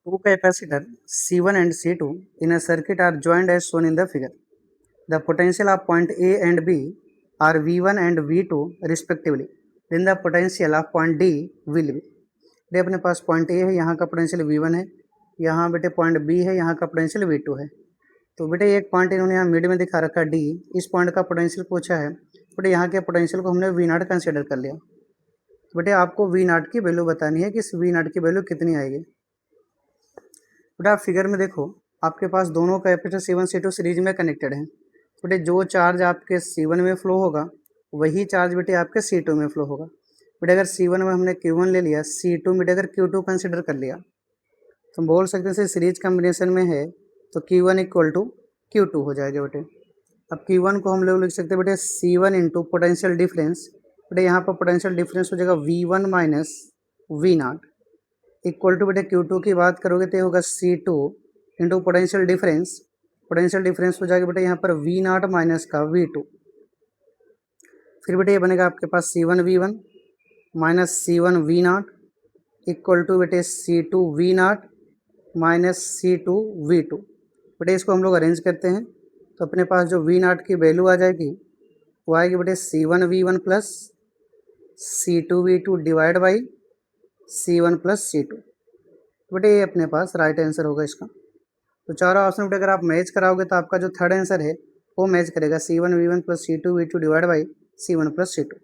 Two capacitors C1 and C2 in a circuit are joined as shown in the figure. The potential of point A and B are V1 and V2 respectively. Then the potential of point D will be. बेटे अपने पास point A है, यहाँ का potential V1 है, यहाँ बेटे point B है, यहाँ का पोटेंशियल V2 है। तो बेटे एक पॉइंट इन्होंने यहाँ मिड में दिखा रखा D, इस पॉइंट का पोटेंशियल पूछा है। बेटे यहाँ के पोटेंशियल को हमने V0 कंसिडर कर लिया। तो बेटे आपको V0 की वैल्यू बतानी है कि इस V0 की वैल्यू कितनी आएगी। बेटा आप फिगर में देखो, आपके पास दोनों कैपेसिटर C1 C2 सीरीज में कनेक्टेड हैं। बेटे जो चार्ज आपके C1 में फ्लो होगा वही चार्ज बेटे आपके C2 में फ्लो होगा। बेटे अगर C1 में हमने Q1 ले लिया, C2 में अगर Q2 कंसिडर कर लिया तो हम बोल सकते हैं सीरीज कॉम्बिनेशन में है तो Q1 इक्वल टू Q2 हो जाएगा बेटे। अब Q1 को हम लोग लिख सकते हैं बेटे C1 इंटू पोटेंशियल डिफरेंस। बेटे यहाँ पर पोटेंशियल डिफरेंस हो जाएगा V1 minus V0 equal to बेटे Q2 की बात करोगे तो होगा C2 इंटू पोटेंशियल डिफरेंस हो जाएगा बेटे यहाँ पर V0 माइनस का V2। फिर बेटे ये बनेगा आपके पास C1 V1 minus C1 V0 equal to बेटे C2 V0 minus C2 V2। बेटे इसको हम लोग अरेंज करते हैं तो अपने पास जो V0 की वैल्यू आ जाएगी वो आएगी बेटे C1 V1 plus C2 V2 divide by C1 plus C2। बेटे ये अपने पास राइट आंसर होगा इसका। तो चारों ऑप्शन बेटे अगर आप मैच कराओगे तो आपका जो थर्ड आंसर है वो मैच करेगा C1 V1 plus C2 V2 divide by C1 plus C2।